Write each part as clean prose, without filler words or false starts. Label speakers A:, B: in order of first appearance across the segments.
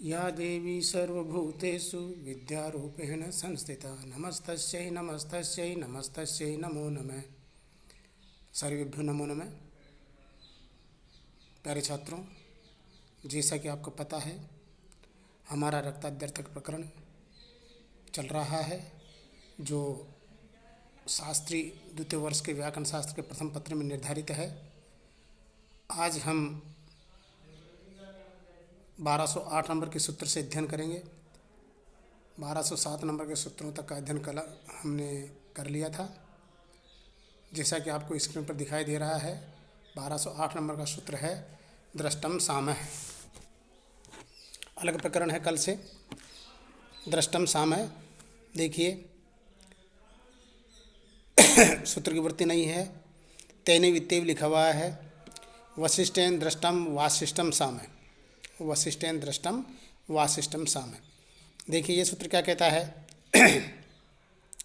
A: या देवी सर्वभूतेषु विद्यारूपेण संस्थिता नमस्तस्यै नमस्तस्यै नमस्तस्यै नमो नमः। सर्वेभ्यो नमो नमः। प्यारे छात्रों, जैसा कि आपको पता है हमारा रक्ताद्यर्थक प्रकरण चल रहा है, जो शास्त्री द्वितीय वर्ष के व्याकरण शास्त्र के प्रथम पत्र में निर्धारित है। आज हम 1208 नंबर के सूत्र से अध्ययन करेंगे। 1207 नंबर के सूत्रों तक का अध्ययन कल हमने कर लिया था। जैसा कि आपको स्क्रीन पर दिखाई दे रहा है, 1208 नंबर का सूत्र है दृष्टम सामः। अलग प्रकरण है कल से। दृष्टम सामः देखिए, सूत्र की वृत्ति नहीं है, तेने वित्तेव लिखा हुआ है। वशिष्ठेन दृष्टम वासिष्ठम सामः, वशिष्ठेन दृष्टम वासिष्ठम सामः। देखिए ये सूत्र क्या कहता है।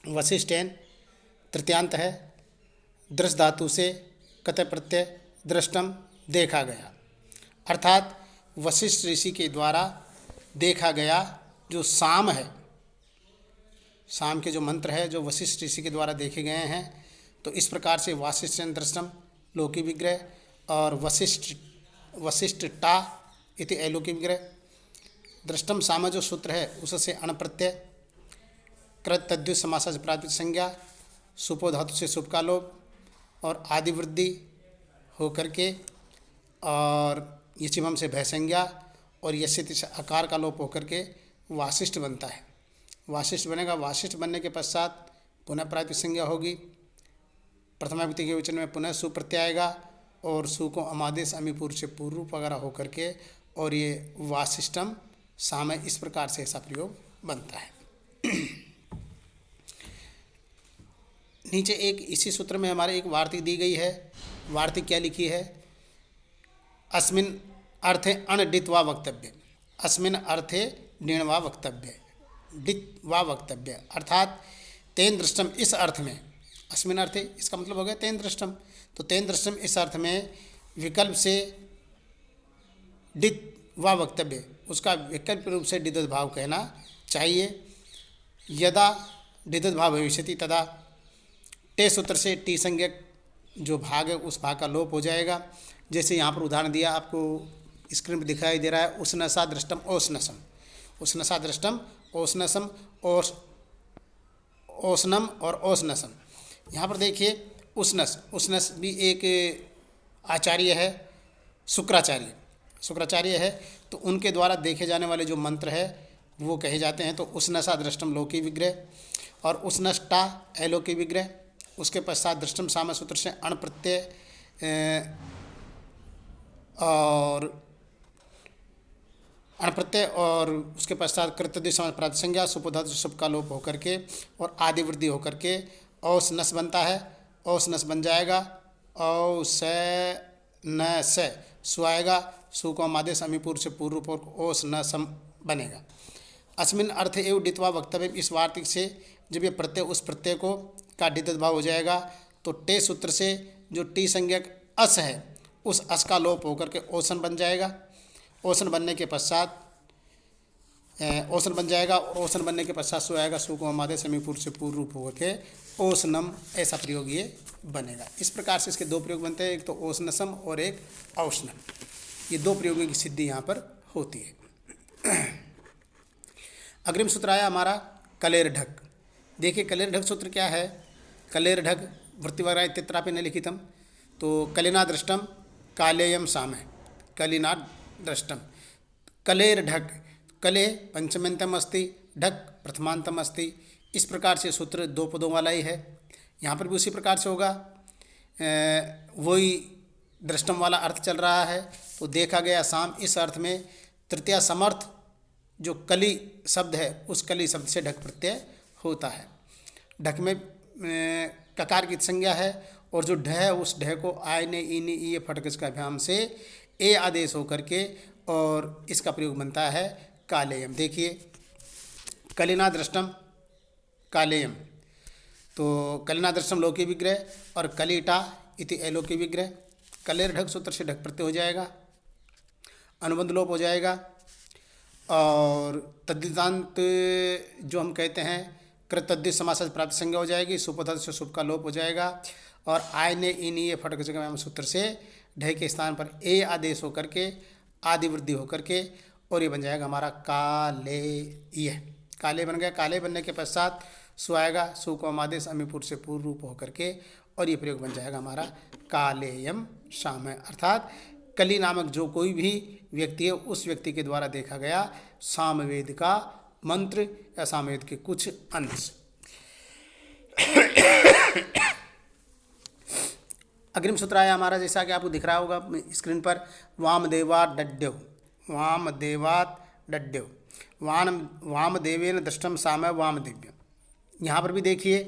A: वशिष्ठेन तृतीयांत है, दृश धातु से कत प्रत्यय दृष्टम देखा गया, अर्थात वशिष्ठ ऋषि के द्वारा देखा गया जो साम है, साम के जो मंत्र है जो वशिष्ठ ऋषि के द्वारा देखे गए हैं। तो इस प्रकार से वासिष्ठेन दृष्टम लोकी विग्रह और वशिष्ठटा इति अलोकी विग्रह। दृष्टम साम जो सूत्र है उससे अण प्रत्यय कृत तद्युत समासा से प्राप्त संज्ञा सुपो धातु से सुप का लोप और आदि वृद्धि होकर के और यचिमम से भय संज्ञा और यस्य से आकार का लोप होकर के वासिष्ठ बनता है। वासिष्ठ बनेगा। वासिष्ठ बनने के पश्चात पुनः प्राप्त संज्ञा होगी। प्रथमा विभक्ति के वचन में पुनः सु प्रत्यय आएगा और सु को अमादेश अमीपुर से पूर्व रूप वगैरह होकर के और ये वासिष्ठम साम इस प्रकार से ऐसा प्रयोग बनता है। नीचे एक इसी सूत्र में हमारे एक वार्तिक दी गई है। वार्तिक क्या लिखी है? अस्मिन अर्थे अणडित वा वक्तव्य, अस्मिन अर्थे णिण वा वक्तव्य, डित वा वक्तव्य, अर्थात तेन दृष्टम इस अर्थ में, अस्मिन अर्थे इसका मतलब हो गया तेन दृष्टम, तो तेन दृष्टम इस अर्थ में विकल्प से डित वा वक्तव्य, उसका विकल्प रूप से डिदत भाव कहना चाहिए। यदा डिदत भाव भविष्यति तदा टे सूत्र से टी संज्ञक जो भाग है उस भाग का लोप हो जाएगा। जैसे यहाँ पर उदाहरण दिया आपको स्क्रीन पर दिखाई दे रहा है, उष्णसा दृष्टम ओष्णसम, उष्णसा दृष्टम ओष्णसम ओष ओष्णम और ओष्णसम। यहाँ पर देखिए उष्णस, उष्णस भी एक आचार्य है, शुक्राचार्य, शुक्राचार्य है, तो उनके द्वारा देखे जाने वाले जो मंत्र है वो कहे जाते हैं। तो उष्णसा दृष्टम लौकी विग्रह और उष्णष्टा अलोकी विग्रह। उसके पश्चात दृष्टम साम सूत्र से अण प्रत्यय और अण प्रत्यय और उसके पश्चात कृतद्वि समास प्राप्त संज्ञा सुपोधातु शुभ का लोप होकर के और आदि वृद्धि होकर के औस नस बनता है। औस नस बन जाएगा। औ से न से सु आएगा, सु को आदेश अमीपुर से पूर्व रूप और ओस न सम बनेगा। अस्मिन अर्थ एवं डितवा वक्तव्य, इस वार्तिक से जब ये प्रत्यय उस प्रत्यय को का डिदत भाव हो जाएगा तो टे सूत्र से जो टी संज्ञक अस है उस अस का लोप होकर के ओसन बन जाएगा। ओसन बनने के पश्चात ओसन बन जाएगा और ओसन बनने के पश्चात सु आएगा, सु को हमारे समीपुर से पूर्व रूप होकर के ओसनम, ऐसा प्रयोग ये बनेगा। इस प्रकार से इसके दो प्रयोग बनते हैं, एक तो ओसनसम और एक औष्णम। ये दो प्रयोगों की सिद्धि यहाँ पर होती है। अग्रिम सूत्र आया हमारा कलेर ढक। देखिए कलेर ढक सूत्र क्या है। कलेर ढक वृत्तिवरा इत्यत्रापि न लिखितम, तो कलिना दृष्टम कालेयम साम है, कलिना दृष्टम। कलेर ढक, कले पंचम्यंतम अस्ति, ढक प्रथमांतम अस्ति। इस प्रकार से सूत्र दो पदों वाला ही है। यहाँ पर भी उसी प्रकार से होगा, वही दृष्टम वाला अर्थ चल रहा है। तो देखा गया साम, इस अर्थ में तृतीया समर्थ जो कली शब्द है उस कली शब्द से ढक प्रत्यय होता है। ढक में ककार की संज्ञा है और जो ढ है उस ढ को आय ने ई ने ई फटकस का अभ्याम से ए आदेश होकर के और इसका प्रयोग बनता है कालेयम। देखिए कलिना दृष्टम कालेयम, तो कलिना दृष्टम लौकी विग्रह और कलिटा इति अलोकी विग्रह। कलेर ढक सूत्र से ढक प्रत्यय हो जाएगा, अनुबंध लोप हो जाएगा और तद्धितांत जो हम कहते हैं कृतद्धित समास से प्राप्त संज्ञा हो जाएगी, सुपधातु से सुप का लोप हो जाएगा और आय ने इन ये फटक जगह में सूत्र से ढय के स्थान पर ए आदेश होकर के आदि वृद्धि होकर के और ये बन जाएगा हमारा काले। ये काले बन गया। काले बनने के पश्चात सु आएगा, सु को हम आदेश अमीपुर से पूर्व रूप होकर के और ये प्रयोग बन जाएगा हमारा कालेयम शाम है। अर्थात कली नामक जो कोई भी व्यक्ति है उस व्यक्ति के द्वारा देखा गया सामवेद का मंत्र या सामवेद के कुछ अंश। अग्रिम सूत्र आया हमारा, जैसा कि आपको दिख रहा होगा स्क्रीन पर, वामदेवात् डड्ड्यौ, वामदेवात् डड्ड्यौ, वामदेवेन दृष्टम साम वामदेव्यम। यहाँ पर भी देखिए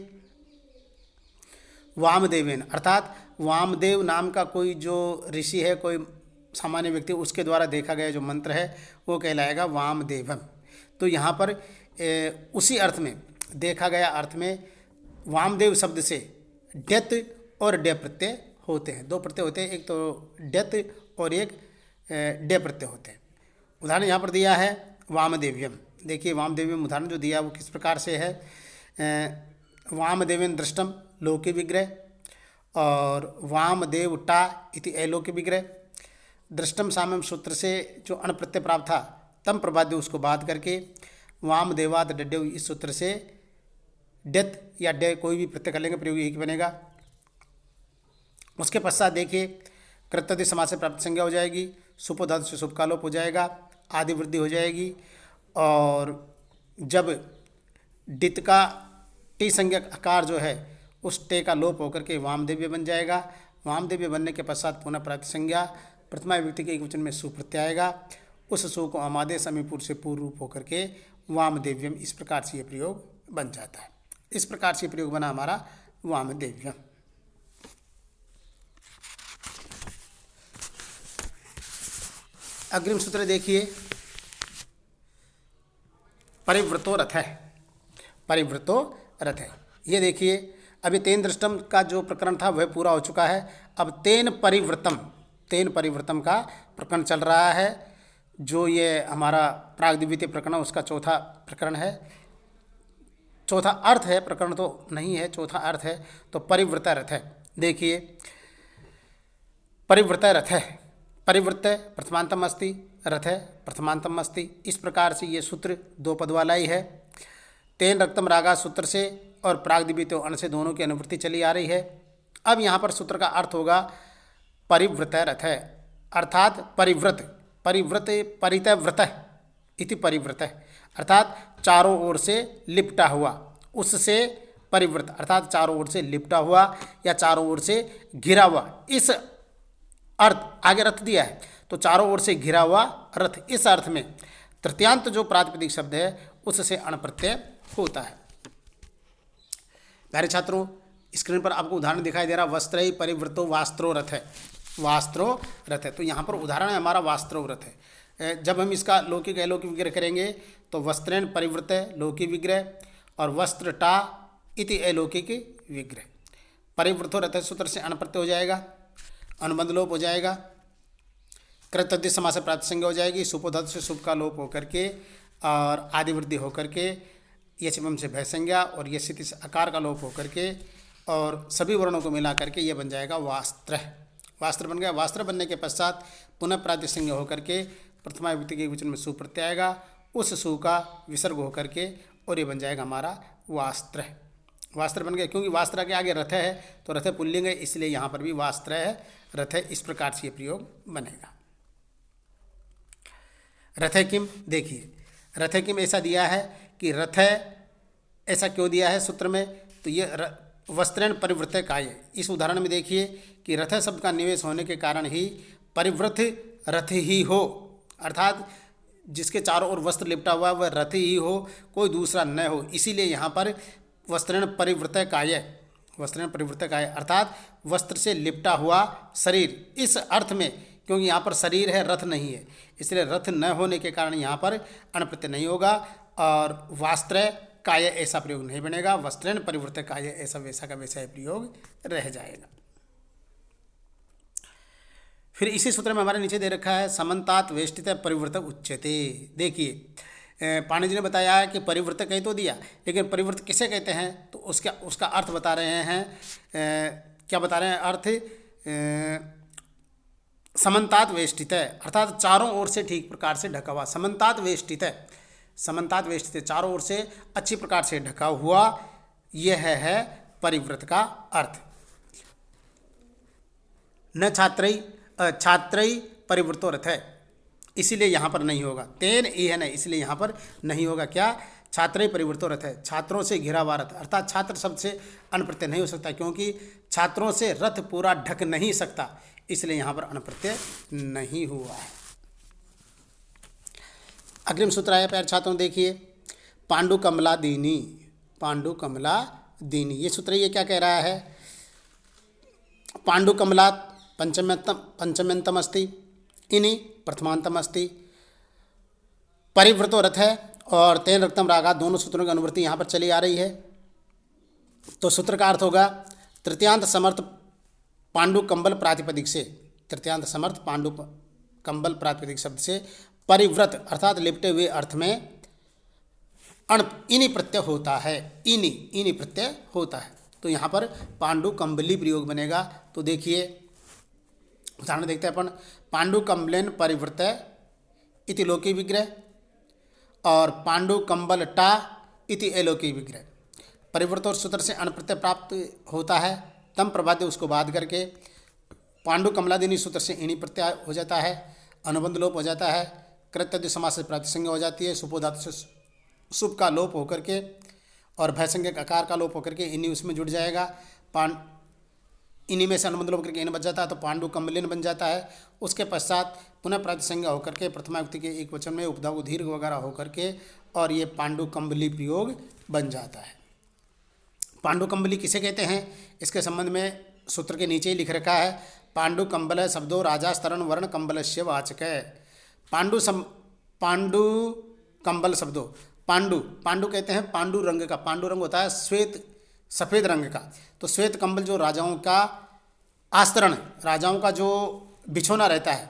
A: वामदेवेन अर्थात वामदेव नाम का कोई जो ऋषि है, कोई सामान्य व्यक्ति, उसके द्वारा देखा गया जो मंत्र है वो कहलाएगा वामदेवम। तो यहाँ पर उसी अर्थ में देखा गया अर्थ में वामदेव शब्द से डेत और डे प्रत्यय होते हैं। दो प्रत्यय होते हैं, एक तो डेत और एक डे प्रत्यय होते हैं। उदाहरण यहाँ पर दिया है वामदेव्यम। देखिए वामदेव्यम उदाहरण जो दिया वो किस प्रकार से है। वामदेवेन दृष्टम लोके विग्रह और वामदेव टा इति अलोके विग्रह। दृष्टम साम्यम सूत्र से जो अण प्रत्यय प्राप्त था तम प्रबाद्य उसको बात करके वामदेवात् डड्ड्यौ इस सूत्र से डेत या डे कोई भी प्रत्यय कर लेंगे, प्रयोग यही बनेगा। उसके पश्चात देखिए कृतद्धित समास से प्राप्त संज्ञा हो जाएगी, सुपो धातु से सुप का लोप हो जाएगा, आदि वृद्धि हो जाएगी और जब डित का टी संज्ञक आकार जो है उस टे का लोप होकर के वामदेव्य बन जाएगा। वामदेव्य बनने के पश्चात पुनः प्राप्त संज्ञा प्रथमा विभक्ति के एक वचन में सु प्रत्यय आएगा। उस सु को अमादेश अमीपुर से पूर्व रूप होकर के वामदेव्यम, इस प्रकार से ये प्रयोग बन जाता है। इस प्रकार से प्रयोग बना हमारा वामदेव्यम। अग्रिम सूत्र देखिए, परिव्रतो रथ है, परिव्रतो रथ है। ये देखिए अभी तेन दृष्टम का जो प्रकरण था वह पूरा हो चुका है। अब तेन परिव्रतम का प्रकरण चल रहा है। जो ये हमारा प्राग्दिव्यते प्रकरण उसका चौथा प्रकरण है, चौथा अर्थ है, प्रकरण तो नहीं है, चौथा अर्थ है। तो परिव्रत रथ है। देखिए परिव्रत रथ है, परिवृत्त प्रथमांतम अस्ति, रथ है प्रथमांतम अस्ति। इस प्रकार से ये सूत्र दो पद वाला ही है। तेन रक्तम रागा सूत्र से और प्राग्दिव्यते अण से दोनों की अनुवृत्ति चली आ रही है। अब यहाँ पर सूत्र का अर्थ होगा परिव्रत रथ है, अर्थात परिव्रत, परिव्रत परितः व्रत इति परिव्रत है, अर्थात चारों ओर से लिपटा हुआ, उससे परिव्रत अर्थात चारों ओर से लिपटा हुआ या चारों ओर से घिरा हुआ। इस अर्थ आगे रथ दिया है तो चारों ओर से घिरा हुआ रथ, इस अर्थ में तृतीयांत जो प्रातिपदिक शब्द है उससे अण प्रत्यय होता है। प्यारे छात्रों स्क्रीन पर आपको उदाहरण दिखाई दे रहा, वस्त्र परिवृतो वास्त्रो रथ है, वास्त्रो रथ है। तो यहाँ पर उदाहरण है हमारा वास्त्रो रथ है। जब हम इसका लौकिक अलौकिक विग्रह करेंगे तो वस्त्रेण परिवृत लौकिक विग्रह और वस्त्र टा इति अलौकिक विग्रह। परिवृतो रथ सूत्र से अण प्रत्यय हो जाएगा, अनुबंध लोप हो जाएगा, कृतद्धित समास से प्राप्त संज्ञा हो जाएगी, सुपो धातु से सुप का लोप होकर के और आदि वृद्धि होकर के यशम से भय संज्ञा और यशिति से आकार का लोप होकर के और सभी वर्णों को मिला करके ये बन जाएगा वास्त्र। वास्त्र बन गया। वास्त्र बनने के पश्चात पुनः प्रातिपदिक संज्ञा होकर के प्रथमा विभक्ति के वचन में सु प्रत्यय आएगा, उस सु का विसर्ग होकर के और ये बन जाएगा हमारा वास्त्र। वास्त्र बन गया। क्योंकि वास्त्र के आगे रथ है तो रथ पुल्लिंग है, इसलिए यहाँ पर भी वास्त्र है, रथ है। इस प्रकार से ये प्रयोग बनेगा। रथ किम, देखिए रथ किम ऐसा दिया है कि रथ ऐसा क्यों दिया है सूत्र में, तो ये वस्त्रेण परिवृत काय। इस उदाहरण में देखिए कि रथ शब्द का निवेश होने के कारण ही परिवृत रथ ही हो, अर्थात जिसके चारों ओर वस्त्र लिपटा हुआ वह रथ ही हो, कोई दूसरा न हो। इसीलिए यहाँ पर वस्त्रेण परिवृत काय, वस्त्रेण परिवृत काय अर्थात वस्त्र से लिपटा हुआ शरीर, इस अर्थ में। क्योंकि यहाँ पर शरीर है, रथ नहीं है, इसलिए रथ न होने के कारण यहाँ पर अण प्रत्यय नहीं होगा और वास्त्र काय ऐसा प्रयोग नहीं बनेगा। वस्त्रेण परिवृत काय ऐसा वैसा का वैसा प्रयोग रह जाएगा। फिर इसी सूत्र में हमारे नीचे दे रखा है समन्तात वेष्टित परिवर्तक उच्यते। देखिए पाणिनि जी ने बताया है कि परिवर्तक कह तो दिया, लेकिन परिवर्तक किसे कहते हैं तो उसका अर्थ बता रहे हैं। क्या बता रहे हैं अर्थ? समन्तात वेष्टित है, अर्थात चारों ओर से ठीक प्रकार से ढका हुआ। समन्तात वेष्टित है, समन्तात वेष्टित है, चारों ओर से अच्छी प्रकार से ढका हुआ, यह है परिव्रत का अर्थ। न छात्रई परिवृतो रथ है, इसीलिए यहाँ पर नहीं होगा। तेन ई है नहीं, इसलिए यहाँ पर नहीं होगा। क्या? छात्रई परिवृतो रथ है, छात्रों से घिरा हुआ रथ, अर्थात छात्र शब्द से अनप्रत्यय नहीं हो सकता, क्योंकि छात्रों से रथ पूरा ढक नहीं सकता, इसलिए यहाँ पर अनप्रत्यय नहीं हुआ है। अग्रिम सूत्र आया प्यारे छात्रों, देखिए पांडु कमला दीनी, पांडु कमला दीनी, ये सूत्र ये क्या कह रहा है? पांडु कमला पंचम्यंतम अस्ति, इनि प्रथमांतम अस्ति, परिवृतो रथ है और तेन रक्तम रागा, दोनों सूत्रों की अनुवृत्ति यहाँ पर चली आ रही है। तो सूत्र का अर्थ होगा तृतीयांत समर्थ पांडु कंबल प्रातिपदिक से, तृतीयांत समर्थ पांडु कंबल प्रातिपदिक शब्द से परिव्रत अर्थात लिपटे हुए अर्थ में इनि प्रत्यय होता है, इनि प्रत्यय होता है। तो यहाँ पर पांडु कंबली प्रयोग बनेगा। तो देखिए उदाहरण देखते हैं अपन, पांडु कंबलेन परिवृत इति लोकी विग्रह और पांडु कंबल टा इति अलोकी विग्रह। परिवृत और सूत्र से अनप्रत्यय प्राप्त होता है, तम प्रबाद्य उसको बाध करके पांडु कमलादिनी सूत्र से इणी प्रत्यय हो जाता है, अनुबंध लोप हो जाता है, कृत्य समास से प्रातिसंज्ञा हो जाती है, सुपो धातु से सुप का लोप होकर के और भयसंज्ञक आकार का लोप होकर के इन्नी उसमें जुड़ जाएगा। इन्हीं में से अनुबंध लोप करके इन बच जाता है, तो पांडु कमलिन बन जाता है। उसके पश्चात पुनः प्रातिसंज्ञा होकर के प्रथमा व्यक्ति के एक वचन में उपधा दीर्घ वगैरह होकर के और ये पांडु कम्बली प्रयोग बन जाता है। पांडु कंबली किसे कहते हैं, इसके संबंध में सूत्र के नीचे ही लिख रखा है, पांडु कंबल शब्दों राजा स्तरण वर्ण कंबलस्य वाचक है। पांडु कंबल शब्दों, पांडु कहते हैं पांडु रंग का, पांडु रंग होता है श्वेत सफ़ेद रंग का। तो श्वेत कंबल जो राजाओं का आस्तरण, राजाओं का जो बिछोना रहता है,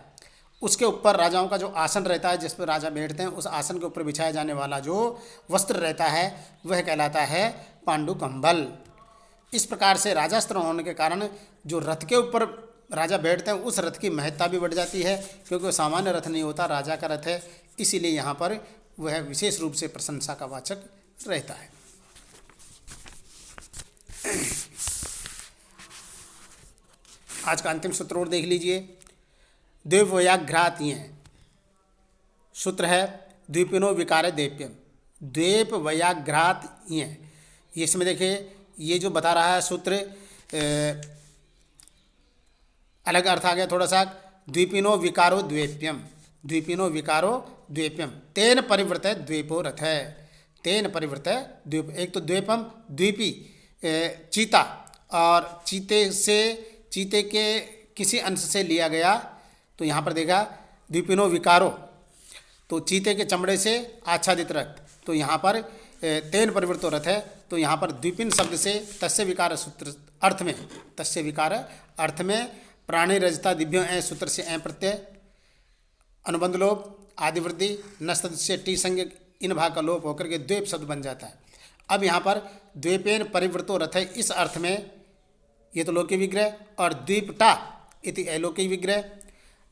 A: उसके ऊपर राजाओं का जो आसन रहता है जिस पर राजा बैठते हैं, उस आसन के ऊपर बिछाया जाने वाला जो वस्त्र रहता है वह कहलाता है पांडु कंबल। इस प्रकार से राजास्त्र होने के कारण जो रथ के ऊपर राजा बैठते हैं उस रथ की महत्ता भी बढ़ जाती है, क्योंकि वो सामान्य रथ नहीं होता, राजा का रथ है, इसीलिए यहाँ पर वह विशेष रूप से प्रशंसा का वाचक रहता है। आज का अंतिम सूत्र और देख लीजिए, द्वीपवयाघ्रातीय सूत्र है, द्वीपिनो विकारे देप्यम, द्वीप वयाघ्रातीय। इसमें देखिए ये जो बता रहा है सूत्र अलग अर्थ आ गया थोड़ा सा, द्वीपिनो विकारो द्वेप्यम, द्वीपिनो विकारो द्वेप्यम, तेन परिवृत द्वीपो रथ है, तेन परिवृत द्वीप। एक तो द्वीपम द्वीपी चीता, और चीते के किसी अंश से लिया गया, तो यहाँ पर देखा द्वीपिनो विकारो, तो चीते के चमड़े से आच्छादित रथ, तो यहाँ पर तेन परिवृतो रथ है। तो यहाँ पर द्वीपिन शब्द से तस्य विकार सूत्र अर्थ में, तस्य विकार अर्थ में प्राणी रजता दिव्य ए सूत्र से ए प्रत्यय, अनुबंध लोप आदि वृद्धि नस्त से टी संज्ञ इन भाग का लोप होकर के द्वीप शब्द बन जाता है। अब यहाँ पर द्वीपेन परिवृतो रथ है, इस अर्थ में ये तो लोकी विग्रह, और द्वीपटा इति अलोकी विग्रह,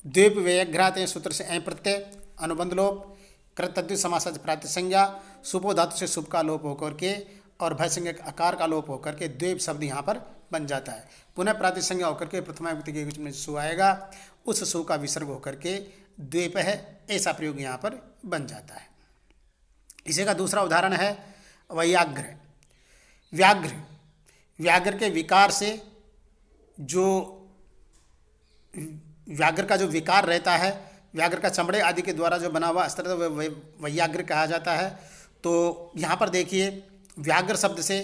A: द्वीप व्ययघ्रात सूत्र से ऐ प्रत्यय, अनुबंध लोप कृतद्वि समास प्रातिसंज्ञा, सुपो धातु से सुप का लोप होकर के और भयसंज्ञक आकार का लोप होकर के द्वीप शब्द यहाँ पर बन जाता है। पुनः प्रातिसंज्ञा होकर के प्रथमा विभक्ति के बीच में सु आएगा, उस सु का विसर्ग होकर के द्वीप है, ऐसा प्रयोग यहाँ पर बन जाता है। इसी का दूसरा उदाहरण है वैयाघ्र, व्याघ्र, व्याघ्र के विकार से जो व्याघ्र का जो विकार रहता है, व्याघ्र का चमड़े आदि के द्वारा जो बना हुआ अस्त्र वह वैयाघ्र कहा जाता है। तो यहाँ पर देखिए व्याघ्र शब्द से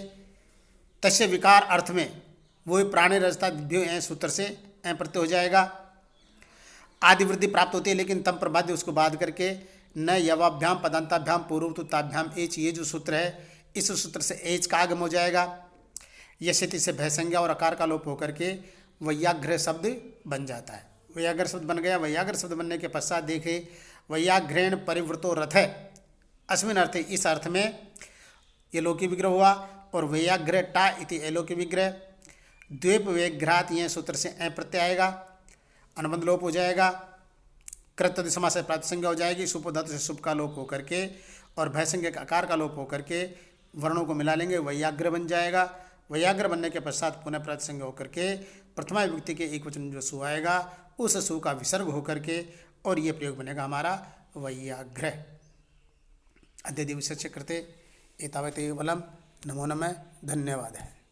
A: तस्य विकार अर्थ में वही प्राणी रजता दिव्य सूत्र से ऐ प्रत्यय हो जाएगा। आदि वृद्धि प्राप्त होती है, लेकिन तम प्रबाद्य उसको बाध करके न यवाभ्याम पदांताभ्याम पूर्व तो ताभ्याम एच, ये जो सूत्र है इस सूत्र से एच का आगम हो जाएगा। यशति से भयसंज्ञा और आकार का लोप होकर के वैयाघ्र शब्द बन जाता है, वैयाग्र शब्द बन गया। वैयाग्र शब्द बनने के पश्चात देखे वैयाघ्रेण परिवृतो रथ है अस्मिन अर्थे, इस अर्थ में ये लौकिक विग्रह हुआ। और वैयाग्रह टा इति अलोकिक विग्रह। द्वीप व्यघ्रात यह सूत्र से ऐ प्रत्यय आएगा, अनुबंध लोप हो जाएगा, कृत समास से प्रातिसंज्ञा संज्ञा हो जाएगी, सुप धातु से सुप का लोप होकर के और भय संज्ञा के आकार का लोप होकर के वर्णों को मिला लेंगे, वैयाग्र बन जाएगा। वैयाग्र बनने के पश्चात पुनः प्रातिसंज्ञा होकर के प्रथमा विभक्ति के एक वचन जो सु आएगा उस सु का विसर्ग होकर के और ये प्रयोग बनेगा हमारा वैयाघ्र। अद्य दिवसस्य कृते एतावत् एव बलम्। नमो नमः। धन्यवाद है।